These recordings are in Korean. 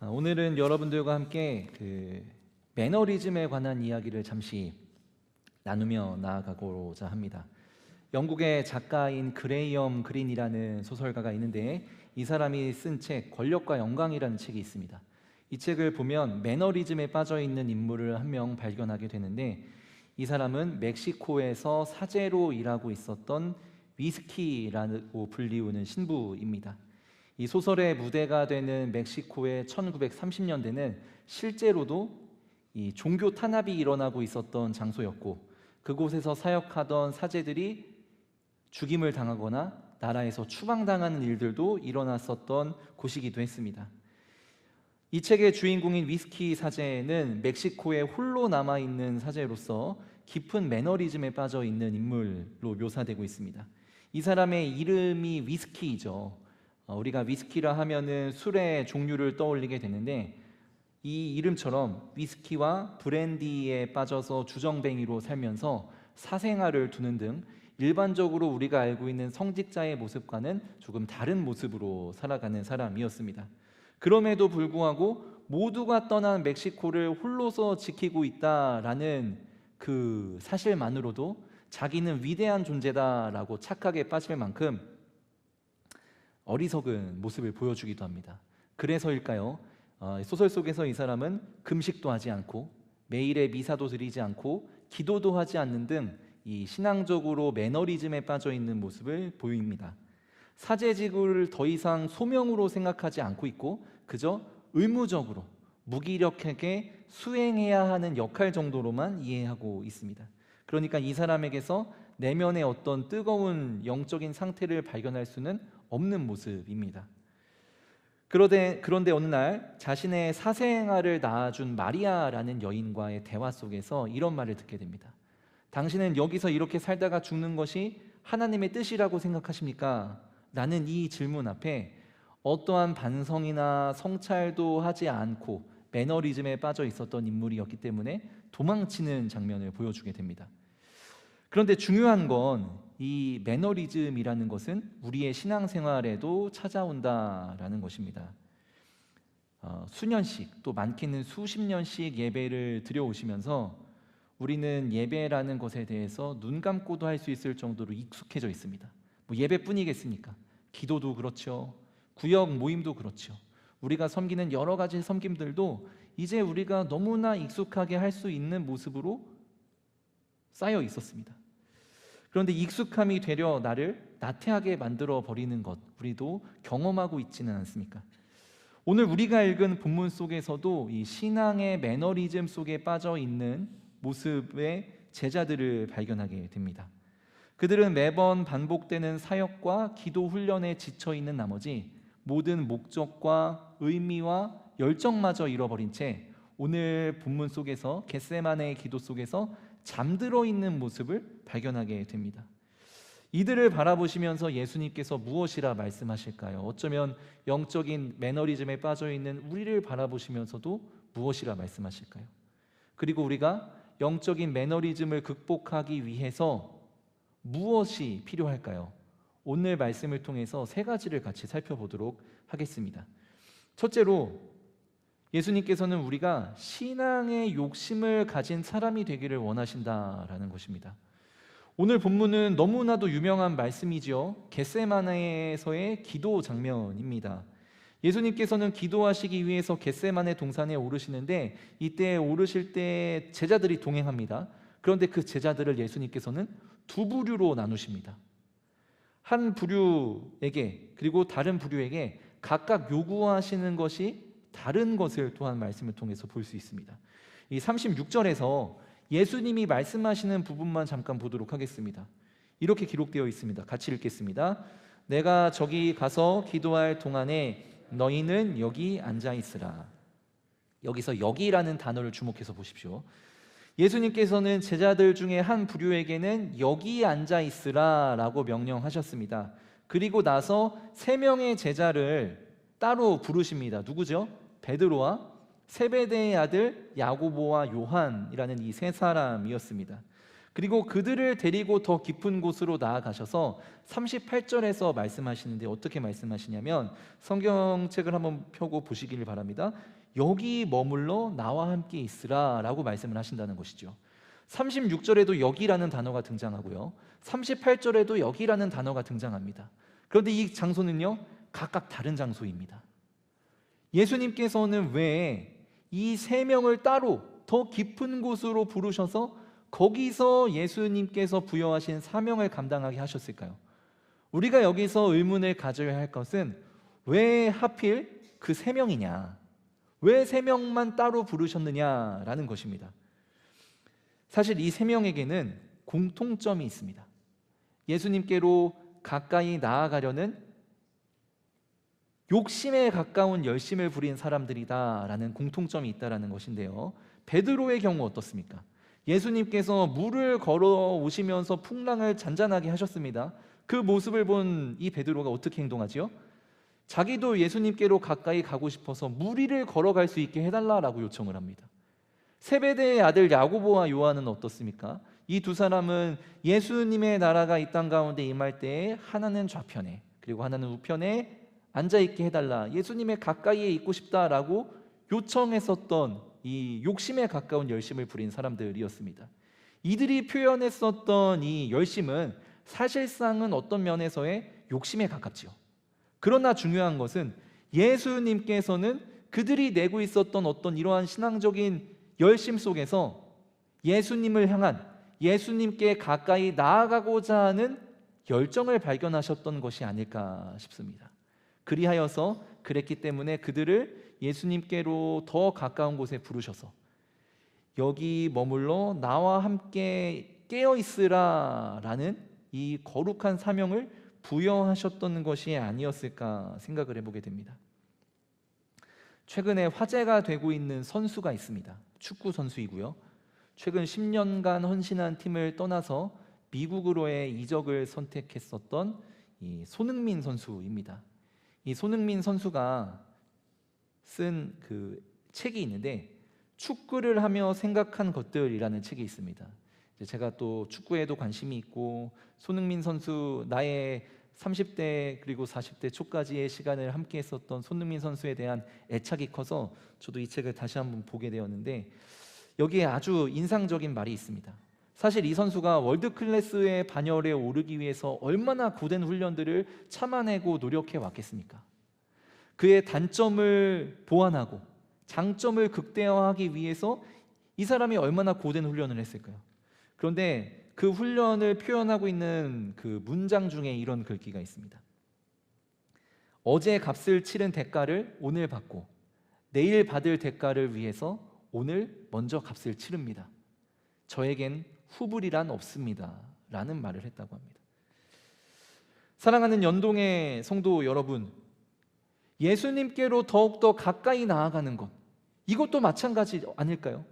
오늘은 여러분들과 함께 매너리즘에 관한 이야기를 잠시 나누며 나아가고자 합니다. 영국의 작가인 그레이엄 그린이라는 소설가가 있는데 이 사람이 쓴 책 권력과 영광이라는 책이 있습니다. 이 책을 보면 매너리즘에 빠져 있는 인물을 한 명 발견하게 되는데 이 사람은 멕시코에서 사제로 일하고 있었던 위스키라고 불리우는 신부입니다. 이 소설의 무대가 되는 멕시코의 1930년대는 실제로도 이 종교 탄압이 일어나고 있었던 장소였고 그곳에서 사역하던 사제들이 죽임을 당하거나 나라에서 추방당하는 일들도 일어났었던 곳이기도 했습니다. 이 책의 주인공인 위스키 사제는 멕시코에 홀로 남아있는 사제로서 깊은 매너리즘에 빠져 있는 인물로 묘사되고 있습니다. 이 사람의 이름이 위스키이죠. 우리가 위스키라 하면은 술의 종류를 떠올리게 되는데 이 이름처럼 위스키와 브랜디에 빠져서 주정뱅이로 살면서 사생활을 두는 등 일반적으로 우리가 알고 있는 성직자의 모습과는 조금 다른 모습으로 살아가는 사람이었습니다. 그럼에도 불구하고 모두가 떠난 멕시코를 홀로서 지키고 있다라는 그 사실만으로도 자기는 위대한 존재다라고 착각에 빠질 만큼 어리석은 모습을 보여주기도 합니다. 그래서일까요? 소설 속에서 이 사람은 금식도 하지 않고 매일의 미사도 드리지 않고 기도도 하지 않는 등 이 신앙적으로 매너리즘에 빠져 있는 모습을 보입니다. 사제직을 더 이상 소명으로 생각하지 않고 있고 그저 의무적으로 무기력하게 수행해야 하는 역할 정도로만 이해하고 있습니다. 그러니까 이 사람에게서 내면의 어떤 뜨거운 영적인 상태를 발견할 수는 없는 모습입니다. 그런데 어느 날 자신의 사생아를 낳아준 마리아라는 여인과의 대화 속에서 이런 말을 듣게 됩니다. 당신은 여기서 이렇게 살다가 죽는 것이 하나님의 뜻이라고 생각하십니까? 라는 이 질문 앞에 어떠한 반성이나 성찰도 하지 않고 매너리즘에 빠져 있었던 인물이었기 때문에 도망치는 장면을 보여주게 됩니다. 그런데 중요한 건 이 매너리즘이라는 것은 우리의 신앙생활에도 찾아온다라는 것입니다. 수년씩 또 많게는 수십 년씩 예배를 드려오시면서 우리는 예배라는 것에 대해서 눈 감고도 할 수 있을 정도로 익숙해져 있습니다. 뭐 예배뿐이겠습니까? 기도도 그렇죠. 구역 모임도 그렇죠. 우리가 섬기는 여러 가지 섬김들도 이제 우리가 너무나 익숙하게 할 수 있는 모습으로 쌓여 있었습니다. 그런데 익숙함이 되려 나를 나태하게 만들어 버리는 것 우리도 경험하고 있지는 않습니까? 오늘 우리가 읽은 본문 속에서도 이 신앙의 매너리즘 속에 빠져 있는 모습의 제자들을 발견하게 됩니다. 그들은 매번 반복되는 사역과 기도 훈련에 지쳐 있는 나머지 모든 목적과 의미와 열정마저 잃어버린 채 오늘 본문 속에서 겟세마네의 기도 속에서 잠들어 있는 모습을 발견하게 됩니다. 이들을 바라보시면서 예수님께서 무엇이라 말씀하실까요? 어쩌면 영적인 매너리즘에 빠져 있는 우리를 바라보시면서도 무엇이라 말씀하실까요? 그리고 우리가 영적인 매너리즘을 극복하기 위해서 무엇이 필요할까요? 오늘 말씀을 통해서 세 가지를 같이 살펴보도록 하겠습니다. 첫째로 예수님께서는 우리가 신앙의 욕심을 가진 사람이 되기를 원하신다라는 것입니다. 오늘 본문은 너무나도 유명한 말씀이지요. 겟세마네에서의 기도 장면입니다. 예수님께서는 기도하시기 위해서 겟세마네 동산에 오르시는데 이때 오르실 때 제자들이 동행합니다. 그런데 그 제자들을 예수님께서는 두 부류로 나누십니다. 한 부류에게 그리고 다른 부류에게 각각 요구하시는 것이 다른 것을 또한 말씀을 통해서 볼 수 있습니다. 이 36절에서 예수님이 말씀하시는 부분만 잠깐 보도록 하겠습니다. 이렇게 기록되어 있습니다. 같이 읽겠습니다. 내가 저기 가서 기도할 동안에 너희는 여기 앉아 있으라. 여기서 여기라는 단어를 주목해서 보십시오. 예수님께서는 제자들 중에 한 부류에게는 여기 앉아 있으라 라고 명령하셨습니다. 그리고 나서 세 명의 제자를 따로 부르십니다. 누구죠? 베드로와 세베대의 아들 야고보와 요한이라는 이 세 사람이었습니다. 그리고 그들을 데리고 더 깊은 곳으로 나아가셔서 38절에서 말씀하시는데 어떻게 말씀하시냐면, 성경책을 한번 펴고 보시기를 바랍니다. 여기 머물러 나와 함께 있으라 라고 말씀을 하신다는 것이죠. 36절에도 여기라는 단어가 등장하고요, 38절에도 여기라는 단어가 등장합니다. 그런데 이 장소는요, 각각 다른 장소입니다. 예수님께서는 왜 이 세 명을 따로 더 깊은 곳으로 부르셔서 거기서 예수님께서 부여하신 사명을 감당하게 하셨을까요? 우리가 여기서 의문을 가져야 할 것은 왜 하필 그 세 명이냐, 왜 세 명만 따로 부르셨느냐라는 것입니다. 사실 이 세 명에게는 공통점이 있습니다. 예수님께로 가까이 나아가려는 욕심에 가까운 열심을 부린 사람들이다라는 공통점이 있다라는 것인데요, 베드로의 경우 어떻습니까? 예수님께서 물을 걸어 오시면서 풍랑을 잔잔하게 하셨습니다. 그 모습을 본 이 베드로가 어떻게 행동하지요? 자기도 예수님께로 가까이 가고 싶어서 물 위를 걸어갈 수 있게 해달라고 요청을 합니다. 세베대의 아들 야고보와 요한은 어떻습니까? 이 두 사람은 예수님의 나라가 이 땅 가운데 임할 때에 하나는 좌편에 그리고 하나는 우편에 앉아있게 해달라, 예수님의 가까이에 있고 싶다라고 요청했었던 이 욕심에 가까운 열심을 부린 사람들이었습니다. 이들이 표현했었던 이 열심은 사실상은 어떤 면에서의 욕심에 가깝지요. 그러나 중요한 것은 예수님께서는 그들이 내고 있었던 어떤 이러한 신앙적인 열심 속에서 예수님을 향한, 예수님께 가까이 나아가고자 하는 열정을 발견하셨던 것이 아닐까 싶습니다. 그리하여서 그랬기 때문에 그들을 예수님께로 더 가까운 곳에 부르셔서 여기 머물러 나와 함께 깨어 있으라 라는 이 거룩한 사명을 부여하셨던 것이 아니었을까 생각을 해보게 됩니다. 최근에 화제가 되고 있는 선수가 있습니다. 축구 선수이고요, 최근 10년간 헌신한 팀을 떠나서 미국으로의 이적을 선택했었던 이 손흥민 선수입니다. 이 손흥민 선수가 쓴 그 책이 있는데, 축구를 하며 생각한 것들이라는 책이 있습니다. 제가 또 축구에도 관심이 있고 손흥민 선수, 나의 30대 그리고 40대 초까지의 시간을 함께 했었던 손흥민 선수에 대한 애착이 커서 저도 이 책을 다시 한번 보게 되었는데, 여기에 아주 인상적인 말이 있습니다. 사실 이 선수가 월드 클래스의 반열에 오르기 위해서 얼마나 고된 훈련들을 참아내고 노력해 왔겠습니까? 그의 단점을 보완하고 장점을 극대화하기 위해서 이 사람이 얼마나 고된 훈련을 했을까요? 그런데 그 훈련을 표현하고 있는 그 문장 중에 이런 글귀가 있습니다. 어제 값을 치른 대가를 오늘 받고 내일 받을 대가를 위해서 오늘 먼저 값을 치릅니다. 저에겐 후불이란 없습니다 라는 말을 했다고 합니다. 사랑하는 연동의 성도 여러분, 예수님께로 더욱더 가까이 나아가는 것, 이것도 마찬가지 아닐까요?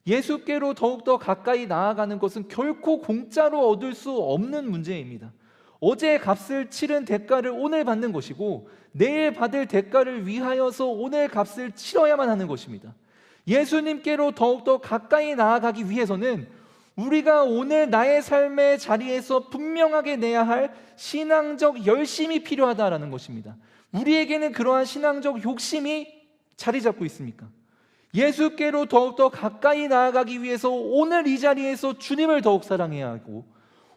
예수께로 더욱더 가까이 나아가는 것은 결코 공짜로 얻을 수 없는 문제입니다. 어제 값을 치른 대가를 오늘 받는 것이고 내일 받을 대가를 위하여서 오늘 값을 치러야만 하는 것입니다. 예수님께로 더욱더 가까이 나아가기 위해서는 우리가 오늘 나의 삶의 자리에서 분명하게 내야 할 신앙적 열심이 필요하다라는 것입니다. 우리에게는 그러한 신앙적 욕심이 자리 잡고 있습니까? 예수께로 더욱더 가까이 나아가기 위해서 오늘 이 자리에서 주님을 더욱 사랑해야 하고,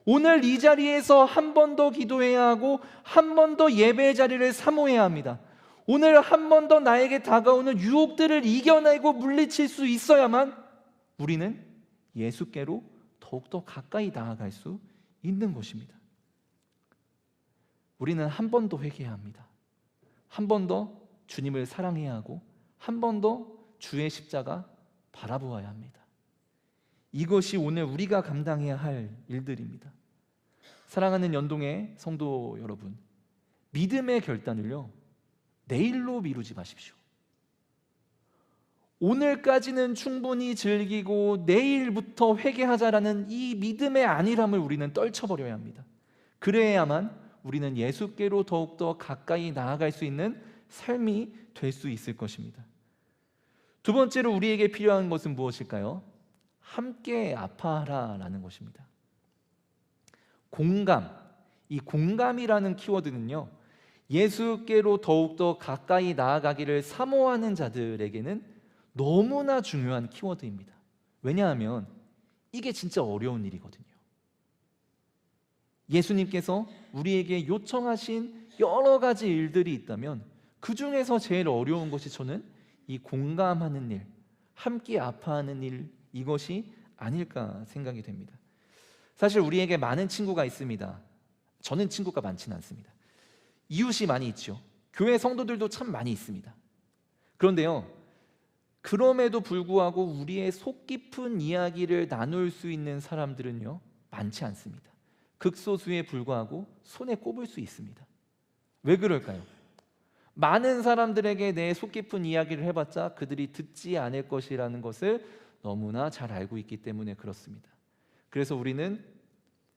오늘 이 자리에서 한 번 더 기도해야 하고, 한 번 더 예배의 자리를 사모해야 합니다. 오늘 한 번 더 나에게 다가오는 유혹들을 이겨내고 물리칠 수 있어야만 우리는 예수께로 더욱더 가까이 나아갈 수 있는 것입니다. 우리는 한 번 더 회개해야 합니다. 한 번 더 주님을 사랑해야 하고, 한 번 더 주의 십자가 바라보아야 합니다. 이것이 오늘 우리가 감당해야 할 일들입니다. 사랑하는 연동의 성도 여러분, 믿음의 결단을요, 내일로 미루지 마십시오. 오늘까지는 충분히 즐기고 내일부터 회개하자라는 이 믿음의 안일함을 우리는 떨쳐버려야 합니다. 그래야만 우리는 예수께로 더욱더 가까이 나아갈 수 있는 삶이 될 수 있을 것입니다. 두 번째로 우리에게 필요한 것은 무엇일까요? 함께 아파하라라는 것입니다. 공감, 이 공감이라는 키워드는요, 예수께로 더욱더 가까이 나아가기를 사모하는 자들에게는 너무나 중요한 키워드입니다. 왜냐하면 이게 진짜 어려운 일이거든요. 예수님께서 우리에게 요청하신 여러 가지 일들이 있다면 그 중에서 제일 어려운 것이 저는 이 공감하는 일, 함께 아파하는 일, 이것이 아닐까 생각이 됩니다. 사실 우리에게 많은 친구가 있습니다. 저는 친구가 많지는 않습니다. 이웃이 많이 있죠. 교회 성도들도 참 많이 있습니다. 그런데요, 그럼에도 불구하고 우리의 속 깊은 이야기를 나눌 수 있는 사람들은요, 많지 않습니다. 극소수에 불과하고 손에 꼽을 수 있습니다. 왜 그럴까요? 많은 사람들에게 내 속 깊은 이야기를 해봤자 그들이 듣지 않을 것이라는 것을 너무나 잘 알고 있기 때문에 그렇습니다. 그래서 우리는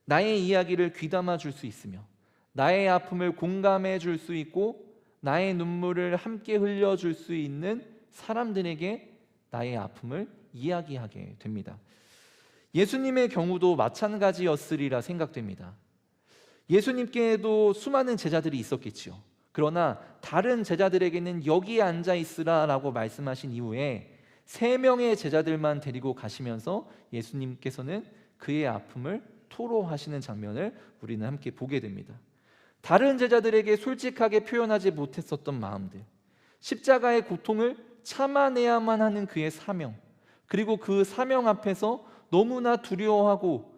나의 이야기를 귀담아 줄 수 있으며 나의 아픔을 공감해 줄 수 있고 나의 눈물을 함께 흘려줄 수 있는 사람들에게 나의 아픔을 이야기하게 됩니다. 예수님의 경우도 마찬가지였으리라 생각됩니다. 예수님께도 수많은 제자들이 있었겠지요. 그러나 다른 제자들에게는 여기에 앉아 있으라라고 말씀하신 이후에 3명의 제자들만 데리고 가시면서 예수님께서는 그의 아픔을 토로하시는 장면을 우리는 함께 보게 됩니다. 다른 제자들에게 솔직하게 표현하지 못했었던 마음들, 십자가의 고통을 참아내야만 하는 그의 사명, 그리고 그 사명 앞에서 너무나 두려워하고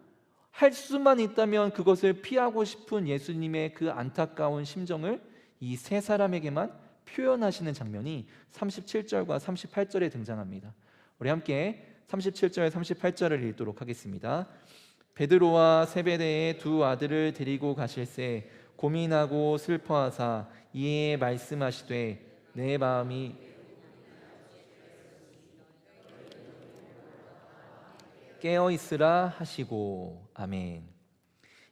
할 수만 있다면 그것을 피하고 싶은 예수님의 그 안타까운 심정을 이 3사람에게만 표현하시는 장면이 37절과 38절에 등장합니다. 우리 함께 37절, 38절을 읽도록 하겠습니다. 베드로와 세베대의 2 아들을 데리고 가실새 고민하고 슬퍼하사 이에 말씀하시되 내 마음이 깨어있으라 하시고. 아멘.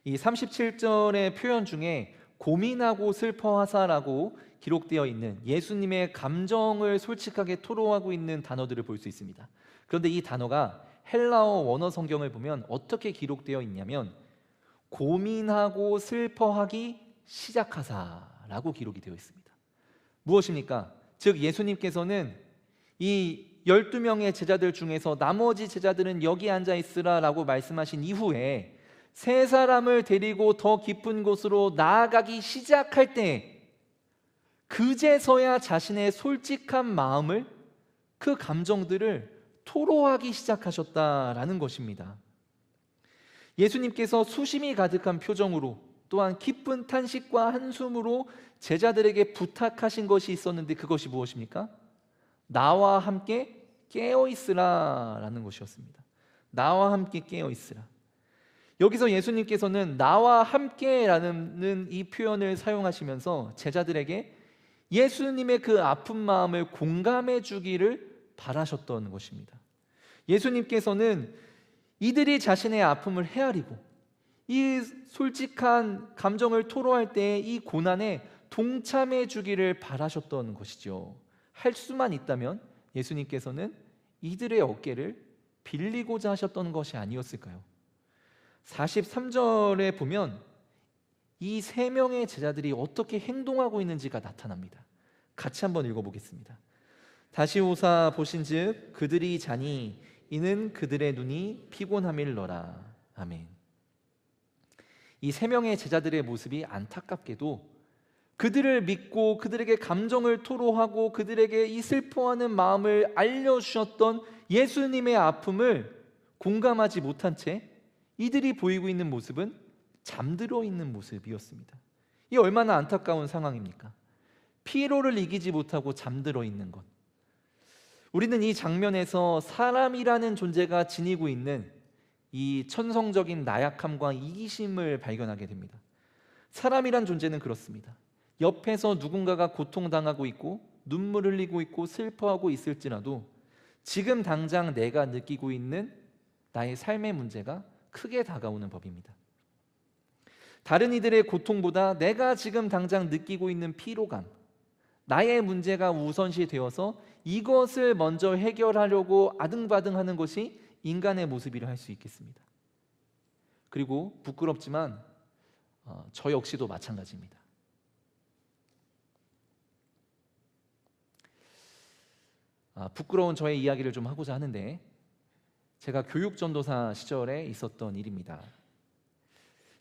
이 37절의 표현 중에 고민하고 슬퍼하사라고 기록되어 있는 예수님의 감정을 솔직하게 토로하고 있는 단어들을 볼 수 있습니다. 그런데 이 단어가 헬라어 원어 성경을 보면 어떻게 기록되어 있냐면 고민하고 슬퍼하기 시작하사라고 기록이 되어 있습니다. 무엇입니까? 즉 예수님께서는 이 12명의 제자들 중에서 나머지 제자들은 여기 앉아 있으라라고 말씀하신 이후에 3사람을 데리고 더 깊은 곳으로 나아가기 시작할 때 그제서야 자신의 솔직한 마음을, 그 감정들을 토로하기 시작하셨다라는 것입니다. 예수님께서 수심이 가득한 표정으로 또한 깊은 탄식과 한숨으로 제자들에게 부탁하신 것이 있었는데 그것이 무엇입니까? 나와 함께 깨어있으라 라는 것이었습니다. 나와 함께 깨어있으라. 여기서 예수님께서는 나와 함께라는 이 표현을 사용하시면서 제자들에게 예수님의 그 아픈 마음을 공감해 주기를 바라셨던 것입니다. 예수님께서는 이들이 자신의 아픔을 헤아리고 이 솔직한 감정을 토로할 때 이 고난에 동참해 주기를 바라셨던 것이죠. 할 수만 있다면 예수님께서는 이들의 어깨를 빌리고자 하셨던 것이 아니었을까요? 43절에 보면 이 3명의 제자들이 어떻게 행동하고 있는지가 나타납니다. 같이 한번 읽어보겠습니다. 다시 오사 보신즉 그들이 자니 이는 그들의 눈이 피곤함일러라. 아멘. 이 3명의 제자들의 모습이 안타깝게도 그들을 믿고 그들에게 감정을 토로하고 그들에게 이 슬퍼하는 마음을 알려주셨던 예수님의 아픔을 공감하지 못한 채 이들이 보이고 있는 모습은 잠들어 있는 모습이었습니다. 이 얼마나 안타까운 상황입니까? 피로를 이기지 못하고 잠들어 있는 것. 우리는 이 장면에서 사람이라는 존재가 지니고 있는 이 천성적인 나약함과 이기심을 발견하게 됩니다. 사람이란 존재는 그렇습니다. 옆에서 누군가가 고통당하고 있고 눈물 흘리고 있고 슬퍼하고 있을지라도 지금 당장 내가 느끼고 있는 나의 삶의 문제가 크게 다가오는 법입니다. 다른 이들의 고통보다 내가 지금 당장 느끼고 있는 피로감, 나의 문제가 우선시 되어서 이것을 먼저 해결하려고 아등바등하는 것이 인간의 모습이라 할 수 있겠습니다. 그리고 부끄럽지만 저 역시도 마찬가지입니다. 부끄러운 저의 이야기를 좀 하고자 하는데, 제가 교육전도사 시절에 있었던 일입니다.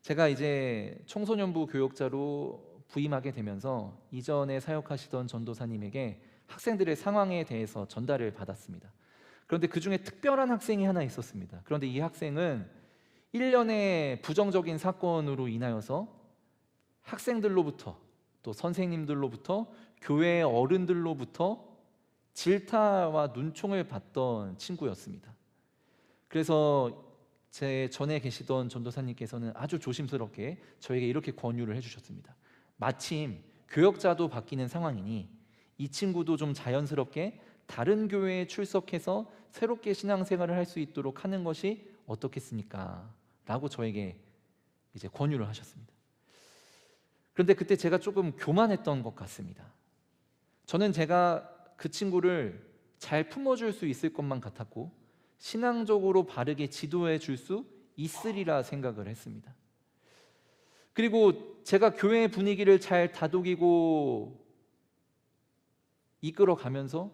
제가 이제 청소년부 교역자로 부임하게 되면서 이전에 사역하시던 전도사님에게 학생들의 상황에 대해서 전달을 받았습니다. 그런데 그 중에 특별한 학생이 하나 있었습니다. 그런데 이 학생은 1년의 부정적인 사건으로 인하여서 학생들로부터, 또 선생님들로부터, 교회 어른들로부터 질타와 눈총을 받던 친구였습니다. 그래서 제 전에 계시던 전도사님께서는 아주 조심스럽게 저에게 이렇게 권유를 해주셨습니다. 마침 교역자도 바뀌는 상황이니 이 친구도 좀 자연스럽게 다른 교회에 출석해서 새롭게 신앙생활을 할 수 있도록 하는 것이 어떻겠습니까? 라고 저에게 이제 권유를 하셨습니다. 그런데 그때 제가 조금 교만했던 것 같습니다. 저는 제가 그 친구를 잘 품어줄 수 있을 것만 같았고 신앙적으로 바르게 지도해 줄 수 있으리라 생각을 했습니다. 그리고 제가 교회 분위기를 잘 다독이고 이끌어가면서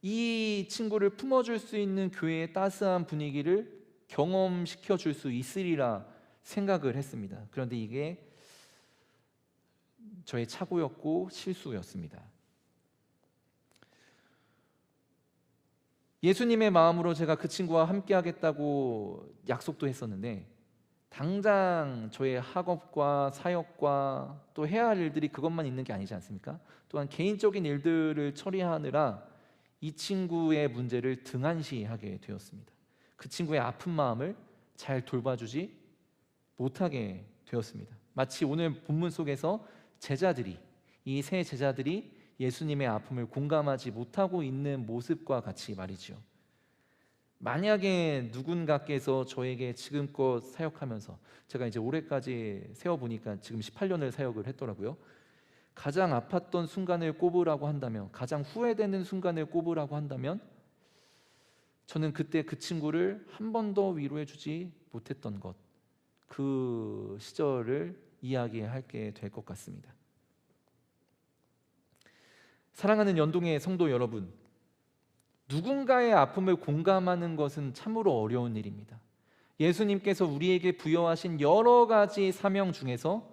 이 친구를 품어줄 수 있는 교회의 따스한 분위기를 경험시켜 줄 수 있으리라 생각을 했습니다. 그런데 이게 저의 착오였고 실수였습니다. 예수님의 마음으로 제가 그 친구와 함께 하겠다고 약속도 했었는데 당장 저의 학업과 사역과 또 해야 할 일들이 그것만 있는 게 아니지 않습니까? 또한 개인적인 일들을 처리하느라 이 친구의 문제를 등한시하게 되었습니다. 그 친구의 아픈 마음을 잘 돌봐주지 못하게 되었습니다. 마치 오늘 본문 속에서 이 세 제자들이 예수님의 아픔을 공감하지 못하고 있는 모습과 같이 말이죠. 만약에 누군가께서 저에게 지금껏 사역하면서, 제가 이제 올해까지 세어보니까 지금 18년을 사역을 했더라고요. 가장 아팠던 순간을 꼽으라고 한다면, 가장 후회되는 순간을 꼽으라고 한다면 저는 그때 그 친구를 한 번 더 위로해 주지 못했던 것, 그 시절을 이야기하게 될 것 같습니다. 사랑하는 연동의 성도 여러분, 누군가의 아픔을 공감하는 것은 참으로 어려운 일입니다. 예수님께서 우리에게 부여하신 여러 가지 사명 중에서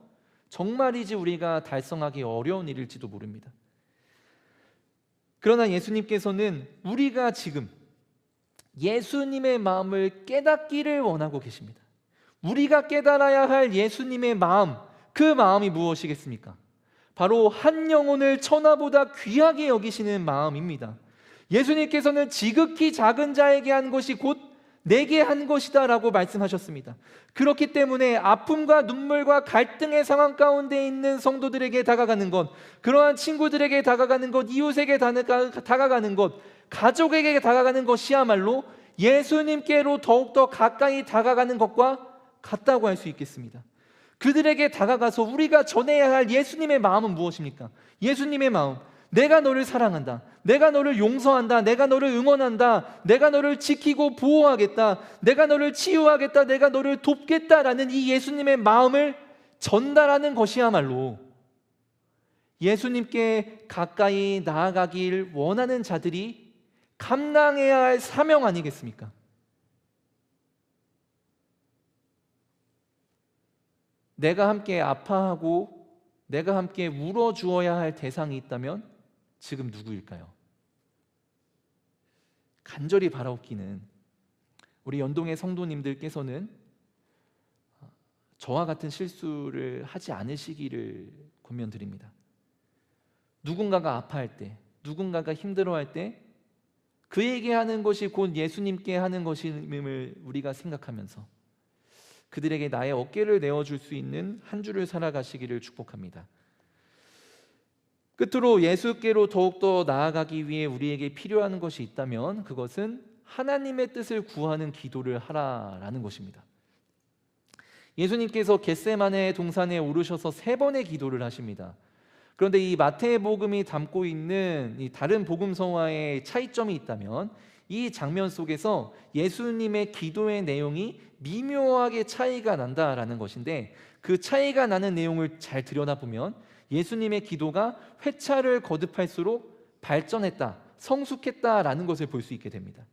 정말이지 우리가 달성하기 어려운 일일지도 모릅니다. 그러나 예수님께서는 우리가 지금 예수님의 마음을 깨닫기를 원하고 계십니다. 우리가 깨달아야 할 예수님의 마음, 그 마음이 무엇이겠습니까? 바로 한 영혼을 천하보다 귀하게 여기시는 마음입니다. 예수님께서는 지극히 작은 자에게 한 것이 곧 내게 한 것이다 라고 말씀하셨습니다. 그렇기 때문에 아픔과 눈물과 갈등의 상황 가운데 있는 성도들에게 다가가는 것, 그러한 친구들에게 다가가는 것, 이웃에게 다가가는 것, 가족에게 다가가는 것이야말로 예수님께로 더욱더 가까이 다가가는 것과 같다고 할 수 있겠습니다. 그들에게 다가가서 우리가 전해야 할 예수님의 마음은 무엇입니까? 예수님의 마음, 내가 너를 사랑한다, 내가 너를 용서한다, 내가 너를 응원한다, 내가 너를 지키고 보호하겠다, 내가 너를 치유하겠다, 내가 너를 돕겠다라는 이 예수님의 마음을 전달하는 것이야말로 예수님께 가까이 나아가길 원하는 자들이 감당해야 할 사명 아니겠습니까? 내가 함께 아파하고 내가 함께 울어주어야 할 대상이 있다면 지금 누구일까요? 간절히 바라옵기는 우리 연동의 성도님들께서는 저와 같은 실수를 하지 않으시기를 권면드립니다. 누군가가 아파할 때, 누군가가 힘들어할 때 그에게 하는 것이 곧 예수님께 하는 것임을 우리가 생각하면서 그들에게 나의 어깨를 내어줄 수 있는 한 주를 살아가시기를 축복합니다. 끝으로 예수께로 더욱더 나아가기 위해 우리에게 필요한 것이 있다면 그것은 하나님의 뜻을 구하는 기도를 하라라는 것입니다. 예수님께서 겟세마네 동산에 오르셔서 3번의 기도를 하십니다. 그런데 이 마태복음이 담고 있는 이 다른 복음서와의 차이점이 있다면 이 장면 속에서 예수님의 기도의 내용이 미묘하게 차이가 난다라는 것인데, 그 차이가 나는 내용을 잘 들여다보면 예수님의 기도가 회차를 거듭할수록 발전했다, 성숙했다라는 것을 볼 수 있게 됩니다.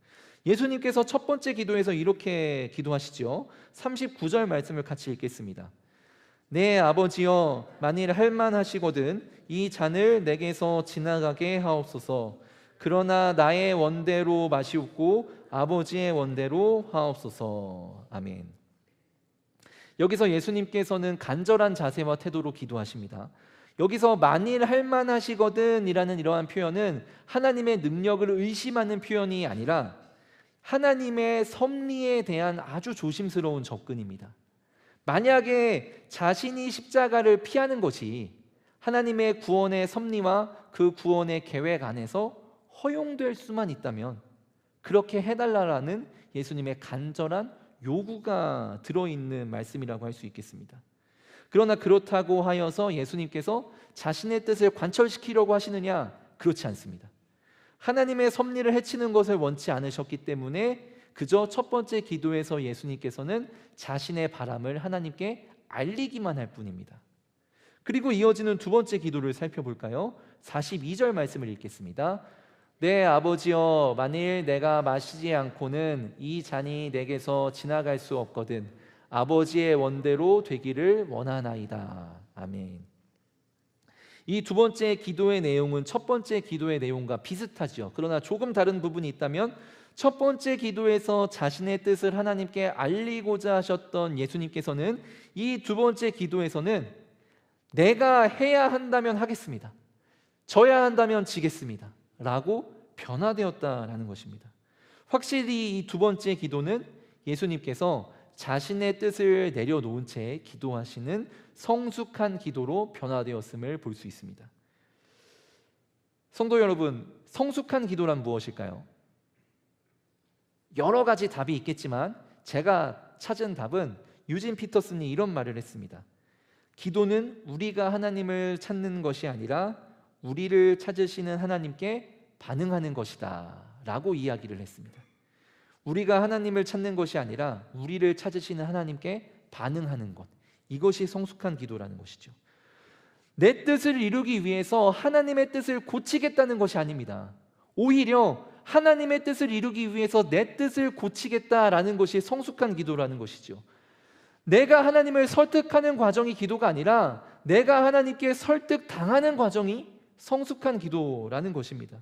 예수님께서 첫 번째 기도에서 이렇게 기도하시죠. 39절 말씀을 같이 읽겠습니다. 내 아버지여, 만일 할만하시거든 이 잔을 내게서 지나가게 하옵소서. 그러나 나의 원대로 마시옵고 아버지의 원대로 하옵소서. 아멘. 여기서 예수님께서는 간절한 자세와 태도로 기도하십니다. 여기서 만일 할만하시거든 이라는 이러한 표현은 하나님의 능력을 의심하는 표현이 아니라 하나님의 섭리에 대한 아주 조심스러운 접근입니다. 만약에 자신이 십자가를 피하는 것이 하나님의 구원의 섭리와 그 구원의 계획 안에서 허용될 수만 있다면 그렇게 해달라라는 예수님의 간절한 요구가 들어있는 말씀이라고 할 수 있겠습니다. 그러나 그렇다고 하여서 예수님께서 자신의 뜻을 관철시키려고 하시느냐? 그렇지 않습니다. 하나님의 섭리를 해치는 것을 원치 않으셨기 때문에 그저 첫 번째 기도에서 예수님께서는 자신의 바람을 하나님께 알리기만 할 뿐입니다. 그리고 이어지는 두 번째 기도를 살펴볼까요? 42절 말씀을 읽겠습니다. 내 아버지여, 만일 내가 마시지 않고는 이 잔이 내게서 지나갈 수 없거든 아버지의 원대로 되기를 원하나이다. 아멘. 이 두 번째 기도의 내용은 첫 번째 기도의 내용과 비슷하죠. 그러나 조금 다른 부분이 있다면, 첫 번째 기도에서 자신의 뜻을 하나님께 알리고자 하셨던 예수님께서는 이 두 번째 기도에서는 내가 해야 한다면 하겠습니다, 져야 한다면 지겠습니다 라고 변화되었다라는 것입니다. 확실히 이 두 번째 기도는 예수님께서 자신의 뜻을 내려놓은 채 기도하시는 성숙한 기도로 변화되었음을 볼 수 있습니다. 성도 여러분, 성숙한 기도란 무엇일까요? 여러 가지 답이 있겠지만 제가 찾은 답은 유진 피터슨이 이런 말을 했습니다. 기도는 우리가 하나님을 찾는 것이 아니라 우리를 찾으시는 하나님께 반응하는 것이다 라고 이야기를 했습니다. 우리가 하나님을 찾는 것이 아니라 우리를 찾으시는 하나님께 반응하는 것, 이것이 성숙한 기도라는 것이죠. 내 뜻을 이루기 위해서 하나님의 뜻을 고치겠다는 것이 아닙니다. 오히려 하나님의 뜻을 이루기 위해서 내 뜻을 고치겠다라는 것이 성숙한 기도라는 것이죠. 내가 하나님을 설득하는 과정이 기도가 아니라 내가 하나님께 설득당하는 과정이 성숙한 기도라는 것입니다.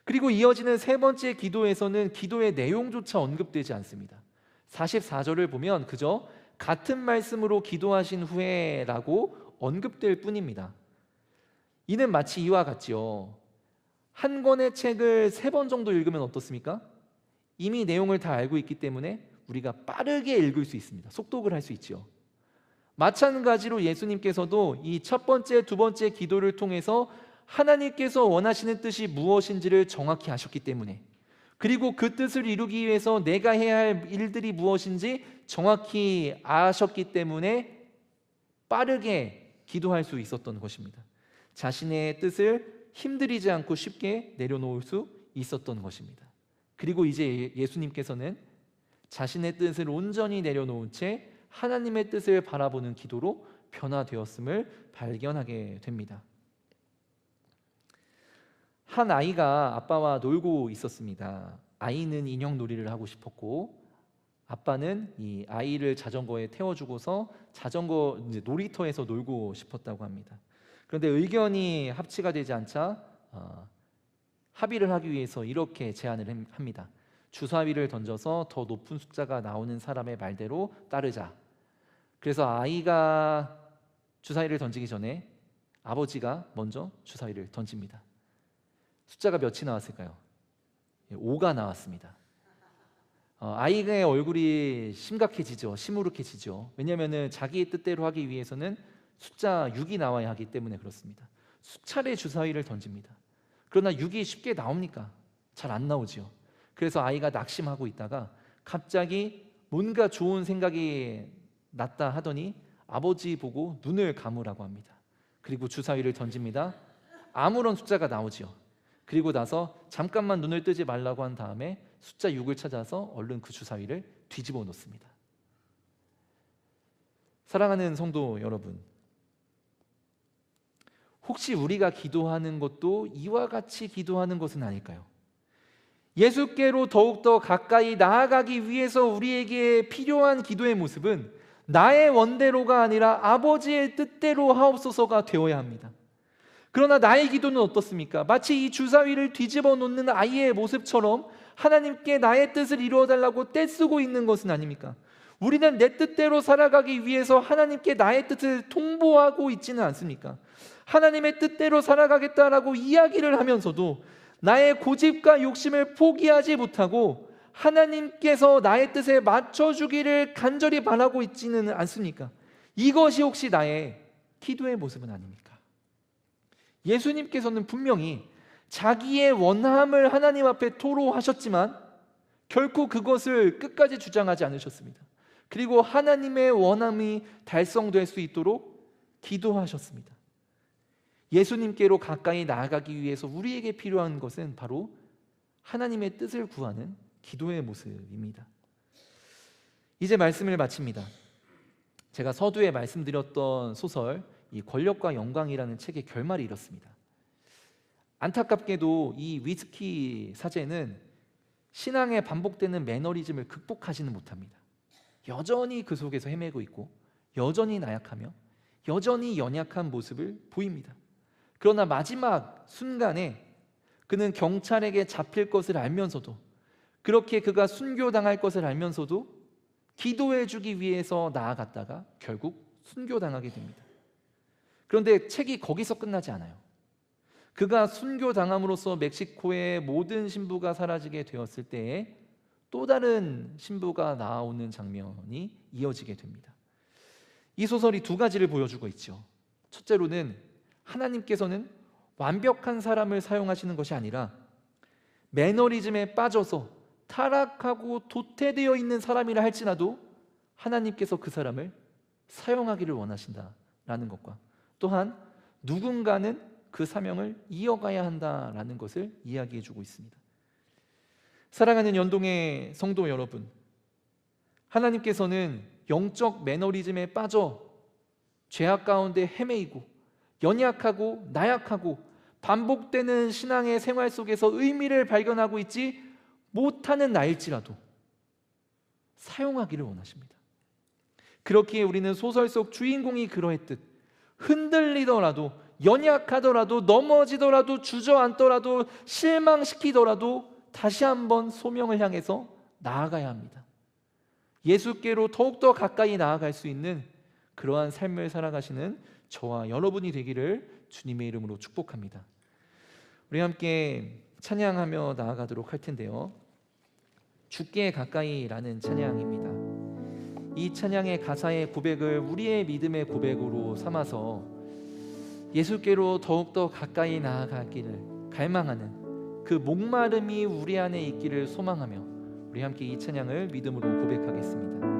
그리고 이어지는 세 번째 기도에서는 기도의 내용조차 언급되지 않습니다. 44절을 보면 그저 같은 말씀으로 기도하신 후에 라고 언급될 뿐입니다. 이는 마치 이와 같지요. 한 권의 책을 3번 정도 읽으면 어떻습니까? 이미 내용을 다 알고 있기 때문에 우리가 빠르게 읽을 수 있습니다. 속독을 할 수 있죠. 마찬가지로 예수님께서도 이 첫 번째, 두 번째 기도를 통해서 하나님께서 원하시는 뜻이 무엇인지를 정확히 아셨기 때문에, 그리고 그 뜻을 이루기 위해서 내가 해야 할 일들이 무엇인지 정확히 아셨기 때문에 빠르게 기도할 수 있었던 것입니다. 자신의 뜻을 힘들이지 않고 쉽게 내려놓을 수 있었던 것입니다. 그리고 이제 예수님께서는 자신의 뜻을 온전히 내려놓은 채 하나님의 뜻을 바라보는 기도로 변화되었음을 발견하게 됩니다. 한 아이가 아빠와 놀고 있었습니다. 아이는 인형 놀이를 하고 싶었고 아빠는 이 아이를 자전거에 태워주고서 자전거 놀이터에서 놀고 싶었다고 합니다. 그런데 의견이 합치가 되지 않자 합의를 하기 위해서 이렇게 제안을 합니다. 주사위를 던져서 더 높은 숫자가 나오는 사람의 말대로 따르자. 그래서 아이가 주사위를 던지기 전에 아버지가 먼저 주사위를 던집니다. 숫자가 몇이 나왔을까요? 5가 나왔습니다. 아이의 얼굴이 심각해지죠. 시무룩해지죠. 왜냐하면 자기의 뜻대로 하기 위해서는 숫자 6이 나와야 하기 때문에 그렇습니다. 수차례 주사위를 던집니다. 그러나 6이 쉽게 나옵니까? 잘 안 나오죠. 그래서 아이가 낙심하고 있다가 갑자기 뭔가 좋은 생각이 났다 하더니 아버지 보고 눈을 감으라고 합니다. 그리고 주사위를 던집니다. 아무런 숫자가 나오죠. 그리고 나서 잠깐만 눈을 뜨지 말라고 한 다음에 숫자 6을 찾아서 얼른 그 주사위를 뒤집어 놓습니다. 사랑하는 성도 여러분, 혹시 우리가 기도하는 것도 이와 같이 기도하는 것은 아닐까요? 예수께로 더욱더 가까이 나아가기 위해서 우리에게 필요한 기도의 모습은 나의 원대로가 아니라 아버지의 뜻대로 하옵소서가 되어야 합니다. 그러나 나의 기도는 어떻습니까? 마치 이 주사위를 뒤집어 놓는 아이의 모습처럼 하나님께 나의 뜻을 이루어 달라고 떼쓰고 있는 것은 아닙니까? 우리는 내 뜻대로 살아가기 위해서 하나님께 나의 뜻을 통보하고 있지는 않습니까? 하나님의 뜻대로 살아가겠다라고 이야기를 하면서도 나의 고집과 욕심을 포기하지 못하고 하나님께서 나의 뜻에 맞춰주기를 간절히 바라고 있지는 않습니까? 이것이 혹시 나의 기도의 모습은 아닙니까? 예수님께서는 분명히 자기의 원함을 하나님 앞에 토로하셨지만 결코 그것을 끝까지 주장하지 않으셨습니다. 그리고 하나님의 원함이 달성될 수 있도록 기도하셨습니다. 예수님께로 가까이 나아가기 위해서 우리에게 필요한 것은 바로 하나님의 뜻을 구하는 기도의 모습입니다. 이제 말씀을 마칩니다. 제가 서두에 말씀드렸던 소설 이 권력과 영광이라는 책의 결말이 이렇습니다. 안타깝게도 이 위스키 사제는 신앙에 반복되는 매너리즘을 극복하지는 못합니다. 여전히 그 속에서 헤매고 있고 여전히 나약하며 여전히 연약한 모습을 보입니다. 그러나 마지막 순간에 그는 경찰에게 잡힐 것을 알면서도, 그렇게 그가 순교당할 것을 알면서도 기도해 주기 위해서 나아갔다가 결국 순교당하게 됩니다. 그런데 책이 거기서 끝나지 않아요. 그가 순교당함으로써 멕시코의 모든 신부가 사라지게 되었을 때에 또 다른 신부가 나오는 장면이 이어지게 됩니다. 이 소설이 두 가지를 보여주고 있죠. 첫째로는 하나님께서는 완벽한 사람을 사용하시는 것이 아니라 매너리즘에 빠져서 타락하고 도태되어 있는 사람이라 할지라도 하나님께서 그 사람을 사용하기를 원하신다라는 것과, 또한 누군가는 그 사명을 이어가야 한다라는 것을 이야기해 주고 있습니다. 사랑하는 연동의 성도 여러분, 하나님께서는 영적 매너리즘에 빠져 죄악 가운데 헤매이고 연약하고 나약하고 반복되는 신앙의 생활 속에서 의미를 발견하고 있지 못하는 나일지라도 사용하기를 원하십니다. 그렇기에 우리는 소설 속 주인공이 그러했듯 흔들리더라도, 연약하더라도, 넘어지더라도, 주저앉더라도, 실망시키더라도 다시 한번 소명을 향해서 나아가야 합니다. 예수께로 더욱더 가까이 나아갈 수 있는 그러한 삶을 살아가시는 저와 여러분이 되기를 주님의 이름으로 축복합니다. 우리 함께 찬양하며 나아가도록 할 텐데요, 주께 가까이라는 찬양입니다. 이 찬양의 가사의 고백을 우리의 믿음의 고백으로 삼아서 예수께로 더욱더 가까이 나아가기를 갈망하는 그 목마름이 우리 안에 있기를 소망하며 우리 함께 이 찬양을 믿음으로 고백하겠습니다.